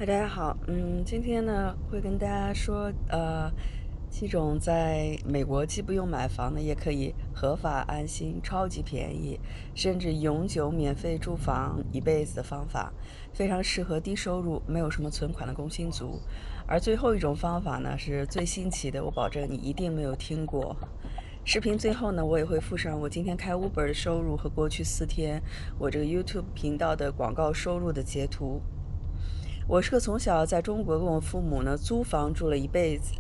大家好，今天呢会跟大家说，7种在美国既不用买房呢，也可以合法安心、超级便宜，甚至永久免费住房一辈子的方法，非常适合低收入、没有什么存款的工薪族。而最后一种方法呢是最新奇的，我保证你一定没有听过。视频最后呢，我也会附上我今天开 Uber 的收入和过去4天我这个 YouTube 频道的广告收入的截图。我是个从小在中国跟我父母呢租房住了一辈子，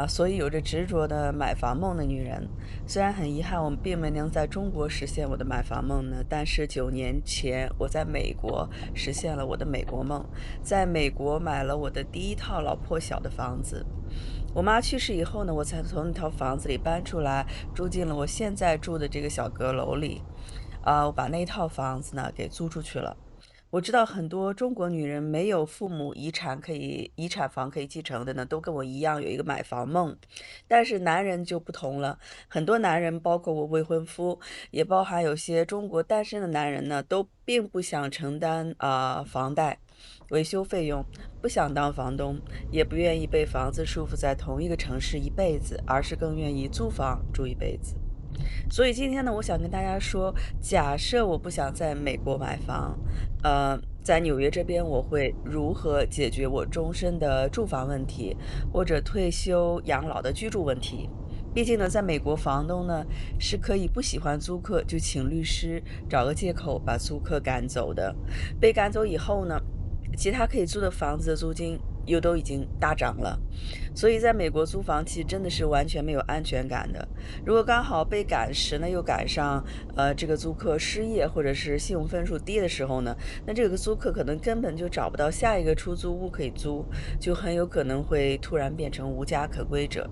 所以有着执着的买房梦的女人。虽然很遗憾我们并没能在中国实现我的买房梦呢，但是9年前我在美国实现了我的美国梦，在美国买了我的第一套老破小的房子。我妈去世以后呢，我才从那套房子里搬出来，住进了我现在住的这个小阁楼里。我把那套房子呢给租出去了。我知道很多中国女人没有父母遗产房可以继承的呢，都跟我一样有一个买房梦。但是男人就不同了，很多男人，包括我未婚夫，也包含有些中国单身的男人呢，都并不想承担房贷、维修费用，不想当房东，也不愿意被房子束缚在同一个城市一辈子，而是更愿意租房住一辈子。所以今天呢，我想跟大家说，假设我不想在美国买房，在纽约这边我会如何解决我终身的住房问题，或者退休养老的居住问题。毕竟呢，在美国房东呢是可以不喜欢租客就请律师找个借口把租客赶走的。被赶走以后呢，其他可以租的房子的租金又都已经大涨了。所以在美国租房其实真的是完全没有安全感的。如果刚好被赶时呢，又赶上这个租客失业或者是信用分数低的时候呢，那这个租客可能根本就找不到下一个出租屋可以租，就很有可能会突然变成无家可归者。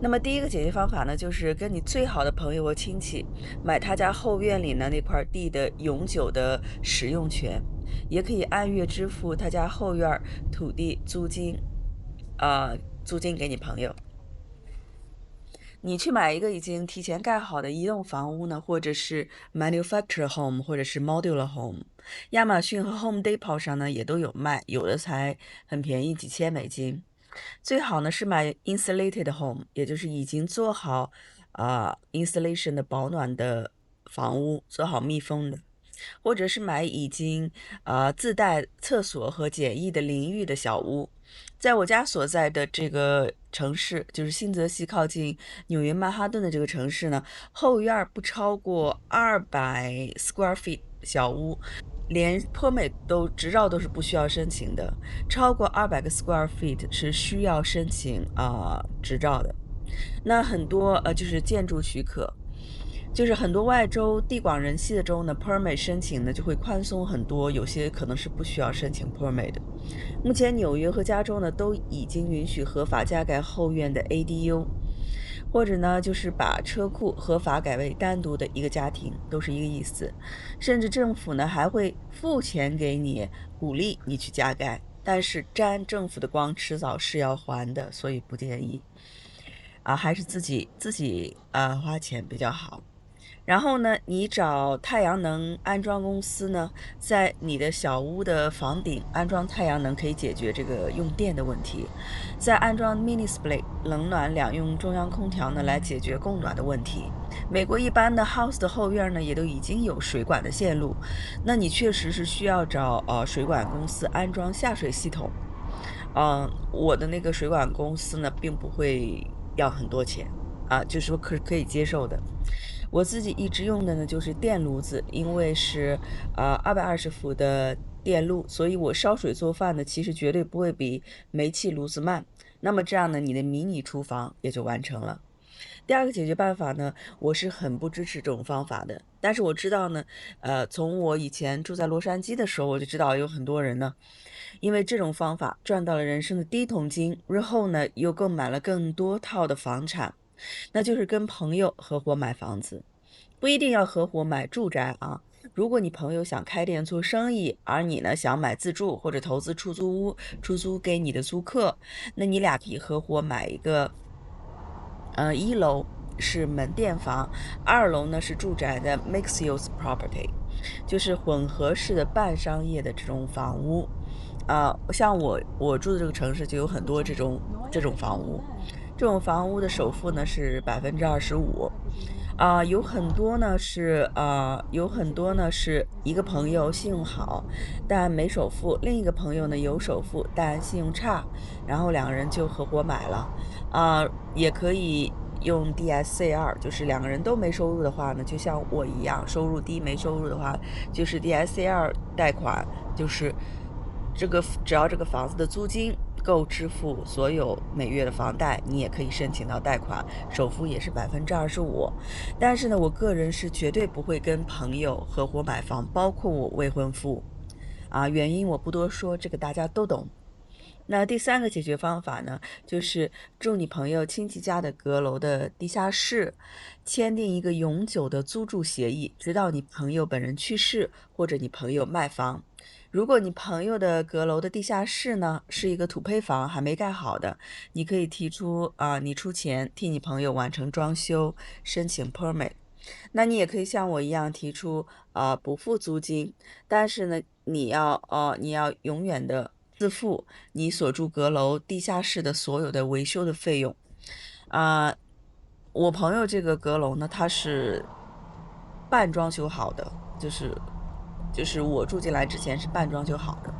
那么第一个解决方法呢，就是跟你最好的朋友和亲戚买他家后院里呢那块地的永久的使用权，也可以按月支付他家后院土地租金，租金给你朋友。你去买一个已经提前盖好的移动房屋呢，或者是 manufactured home，或者是 modular home，亚马逊和 Home Depot 上呢也都有卖，有的才很便宜，几千美金。最好呢是买 insulated home，也就是已经做好insulation 的保暖的房屋，做好密封的。或者是买已经自带厕所和简易的淋浴的小屋。在我家所在的这个城市，就是新泽西靠近纽约曼哈顿的这个城市呢，后院不超过200 square feet 小屋，连 permit 执照都是不需要申请的，超过200个 square feet 是需要申请执照的。那很多就是建筑许可，就是很多外州地广人稀的州呢，permit 申请呢就会宽松很多，有些可能是不需要申请 permit 的。目前纽约和加州呢都已经允许合法加盖后院的 ADU，或者呢就是把车库合法改为单独的一个家庭，都是一个意思。甚至政府呢还会付钱给你，鼓励你去加盖，但是沾政府的光迟早是要还的，所以不建议还是自己花钱比较好。然后呢，你找太阳能安装公司呢，在你的小屋的房顶安装太阳能，可以解决这个用电的问题。再安装 mini split 冷暖两用中央空调呢，来解决供暖的问题。美国一般的 house 的后院呢，也都已经有水管的线路，那你确实是需要找水管公司安装下水系统。我的那个水管公司呢，并不会要很多钱就是说可以接受的。我自己一直用的呢就是电炉子，因为是220伏的电路，所以我烧水做饭呢其实绝对不会比煤气炉子慢。那么这样呢，你的迷你厨房也就完成了。第二个解决办法呢，我是很不支持这种方法的。但是我知道呢，从我以前住在洛杉矶的时候，我就知道有很多人呢，因为这种方法赚到了人生的第一桶金，日后呢又购买了更多套的房产。那就是跟朋友合伙买房子，不一定要合伙买住宅啊。如果你朋友想开店做生意，而你呢想买自住或者投资出租屋，出租给你的租客，那你俩可以合伙买一个1楼是门店房，2楼呢是住宅的 mixed use property，就是混合式的半商业的这种房屋。像我住的这个城市就有很多这种房屋，这种房屋的首付呢是25%，有很多呢是一个朋友信用好，但没首付，另一个朋友呢有首付但信用差，然后两个人就合伙买了，也可以用 DSCR，就是两个人都没收入的话呢，就像我一样，收入低没收入的话，就是 DSCR 贷款，就是只要这个房子的租金够支付所有每月的房贷，你也可以申请到贷款，首付也是25%。但是呢，我个人是绝对不会跟朋友合伙买房，包括我未婚夫，原因我不多说，这个大家都懂。那第三个解决方法呢，就是住你朋友亲戚家的阁楼的地下室，签订一个永久的租住协议，直到你朋友本人去世或者你朋友卖房。如果你朋友的阁楼的地下室呢是一个土坯房，还没盖好的，你可以提出你出钱替你朋友完成装修，申请 permit。那你也可以像我一样提出不付租金，但是呢，你要永远的自付你所住阁楼地下室的所有的维修的费用。啊、我朋友这个阁楼呢，它是半装修好的，就是我住进来之前是半装修好的。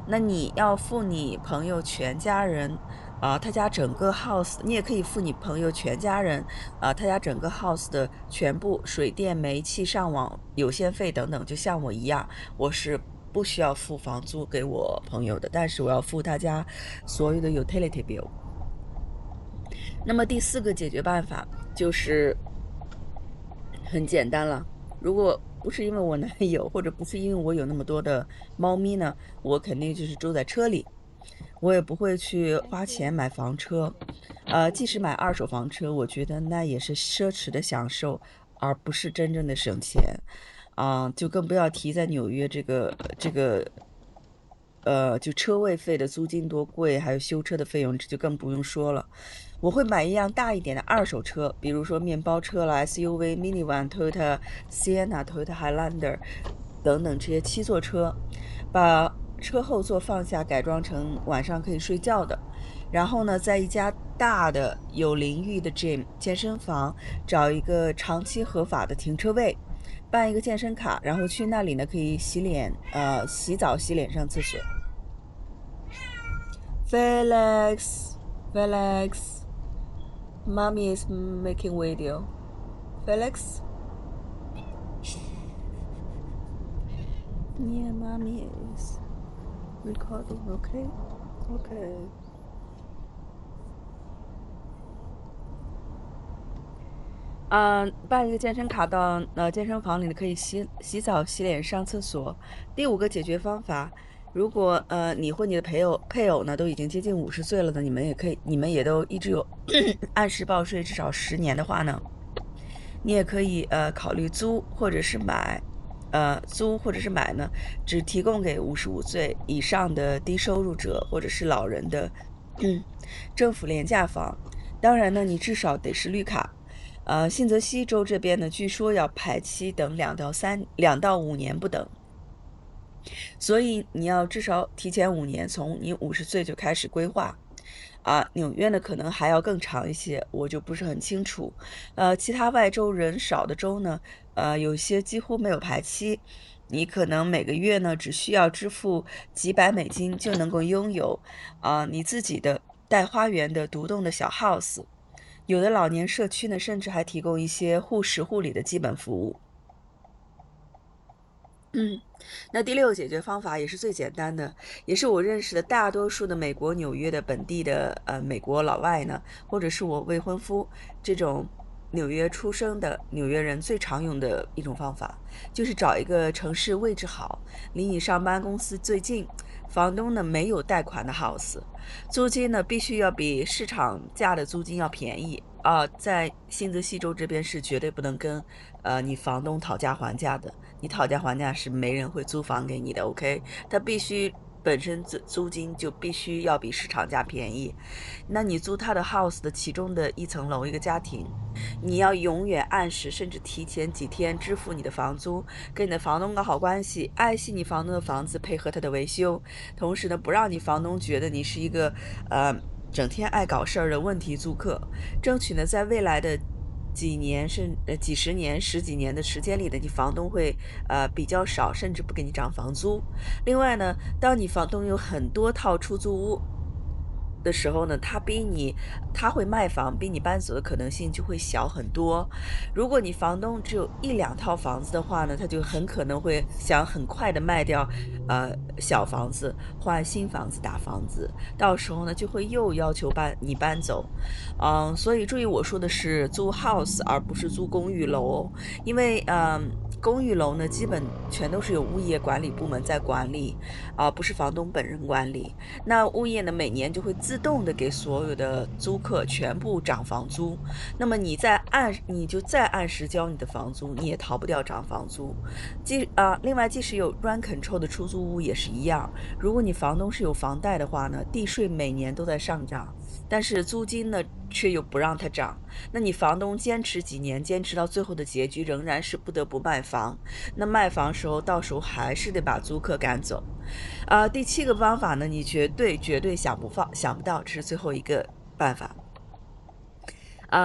那你要付你朋友全家人，他家整个 house， 你也可以付你朋友全家人，他家整个 house 的全部水电煤气上网有线费等等，就像我一样，我是不需要付房租给我朋友的，但是我要付他家所有的 utility bill。那么第四个解决办法就是很简单了，如果不是因为我男友，或者不是因为我有那么多的猫咪呢，我肯定就是住在车里，我也不会去花钱买房车。即使买二手房车，我觉得那也是奢侈的享受，而不是真正的省钱。就更不要提在纽约这个就车位费的租金多贵，还有修车的费用，这就更不用说了。我会买一辆大一点的二手车，比如说面包车啦、SUV、minivan、Toyota Sienna、Toyota Highlander 等等这些七座车，把车后座放下，改装成晚上可以睡觉的。然后呢，在一家大的有淋浴的 gym 健身房找一个长期合法的停车位，办一个健身卡，然后去那里呢可以洗脸、洗澡、洗脸、上厕所。Felix, Felix, mommy is making video. Felix? Yeah, mommy is recording, okay? Okay. 办一个健身卡到健身房里呢，可以洗澡、洗脸、上厕所。第五个解决方法，如果你或你的配偶呢都已经接近50岁了呢，你们也都一直有按时报税至少10年的话呢，你也可以考虑租或者是买。租或者是买呢，只提供给55岁以上的低收入者或者是老人的政府廉价房。当然呢，你至少得是绿卡。新泽西州这边呢，据说要排期等2到5年不等，所以你要至少提前5年，从你50岁就开始规划。纽约呢可能还要更长一些，我就不是很清楚。其他外州人少的州呢，有些几乎没有排期，你可能每个月呢只需要支付几百美金就能够拥有你自己的带花园的独栋的小 house。有的老年社区呢，甚至还提供一些护食护理的基本服务。那第六个解决方法也是最简单的，也是我认识的大多数的美国纽约的本地的美国老外呢，或者是我未婚夫这种纽约出生的纽约人最常用的一种方法，就是找一个城市位置好，离你上班公司最近，房东呢没有贷款的 house， 租金呢必须要比市场价的租金要便宜。在新泽西州这边是绝对不能跟你房东讨价还价的，你讨价还价是没人会租房给你的。OK，他必须本身租金就必须要比市场价便宜。那你租他的 house 的其中的一层楼一个家庭，你要永远按时甚至提前几天支付你的房租，跟你的房东搞好关系，爱惜你房东的房子，配合他的维修，同时呢，不让你房东觉得你是一个呃整天爱搞事儿的问题租客，争取呢在未来的几年几十年、十几年的时间里的，你房东会比较少，甚至不给你涨房租。另外呢，当你房东有很多套出租屋的时候呢，他会卖房，比你搬走的可能性就会小很多。如果你房东只有一两套房子的话呢，他就很可能会想很快的卖掉，小房子换新房子、大房子，到时候呢就会又要求你搬走。所以注意我说的是租 house 而不是租公寓楼，因为公寓楼呢基本全都是由物业管理部门在管理，不是房东本人管理。那物业呢，每年就会自动的给所有的租客全部涨房租，那么你就再按时交你的房租，你也逃不掉涨房租。另外即使有 rent control 的出租屋也是一样，如果你房东是有房贷的话呢，地税每年都在上涨，但是租金呢却又不让它涨，那你房东坚持几年，坚持到最后的结局仍然是不得不卖房，那卖房到时候还是得把租客赶走。第七个方法呢，你绝对想不到，这是最后一个办法。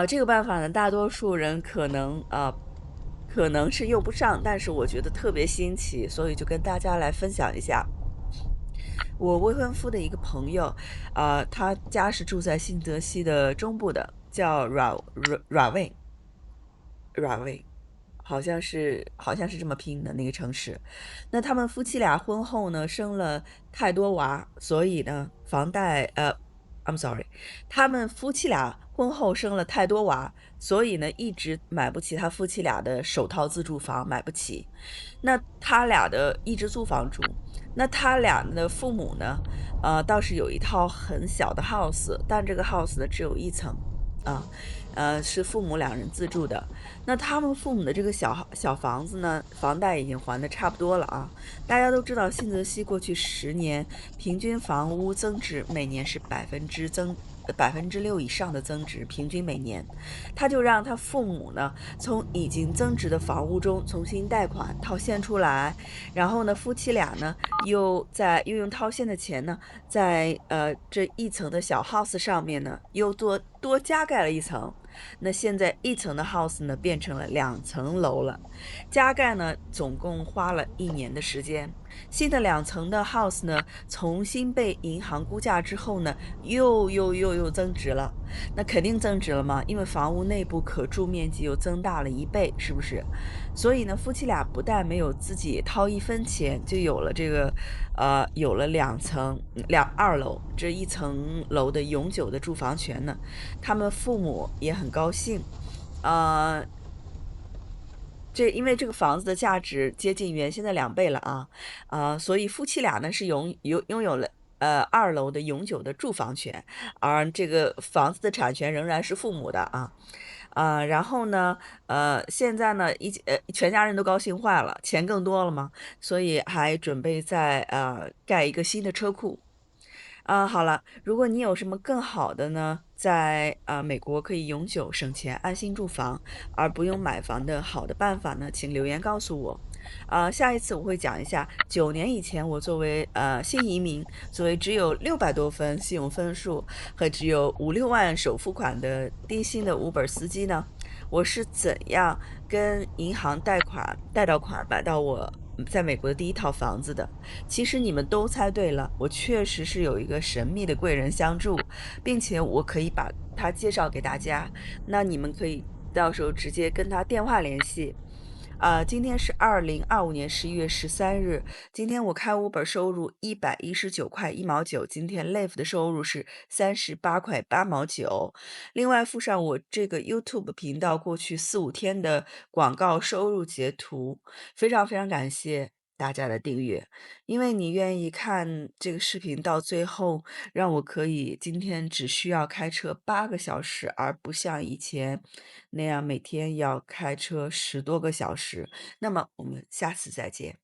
这个办法呢，大多数人可能是用不上，但是我觉得特别新奇，所以就跟大家来分享一下。我未婚夫的一个朋友，他家是住在新泽西的中部的，叫 Rahway，好像是这么拼的那个城市。那他们夫妻俩婚后呢，生了太多娃，所以呢，I'm sorry，他们夫妻俩婚后生了太多娃，所以呢，一直买不起他夫妻俩的首套自住房，买不起。那他俩的一直租房住，那他俩的父母呢，倒是有一套很小的 house，但这个 house 呢只有一层，啊，是父母两人自住的。那他们父母的这个小房子呢，房贷已经还的差不多了啊。大家都知道，新泽西过去10年平均房屋增值每年是6%以上的增值，平均每年。他就让他父母呢，从已经增值的房屋中重新贷款套现出来，然后呢，夫妻俩呢又用套现的钱呢，在这一层的小 house 上面呢，又多加盖了一层。那现在一层的 house 呢，变成了2层楼了。加盖呢，总共花了1年的时间。新的2层的 house 呢，重新被银行估价之后呢，又增值了。那肯定增值了嘛，因为房屋内部可住面积又增大了1倍，是不是？所以呢，夫妻俩不但没有自己掏1分钱，就有了2楼这一层楼的永久的住房权呢。他们父母也很高兴，呃，因为这个房子的价值接近原先的2倍了啊，所以夫妻俩呢是拥有了2楼的永久的住房权，而这个房子的产权仍然是父母的啊。然后呢，现在呢，全家人都高兴坏了，钱更多了嘛，所以还准备再盖一个新的车库。好了，如果你有什么更好的呢，在美国可以永久省钱、安心住房，而不用买房的好的办法呢，请留言告诉我。下一次我会讲一下9年以前我作为新移民，作为只有600多分信用分数和只有5、6万首付款的低薪的 Uber 司机呢，我是怎样跟银行贷到款买到我在美国的第一套房子的。其实你们都猜对了，我确实是有一个神秘的贵人相助，并且我可以把他介绍给大家，那你们可以到时候直接跟他电话联系。今天是2025年11月13日，今天我开 Uber 收入119.1毛9，今天 Lyft 的收入是38.8毛9，另外附上我这个 YouTube 频道过去4、5天的广告收入截图，非常非常感谢大家的订阅，因为你愿意看这个视频到最后，让我可以今天只需要开车8个小时，而不像以前那样每天要开车10多个小时。那么我们下次再见。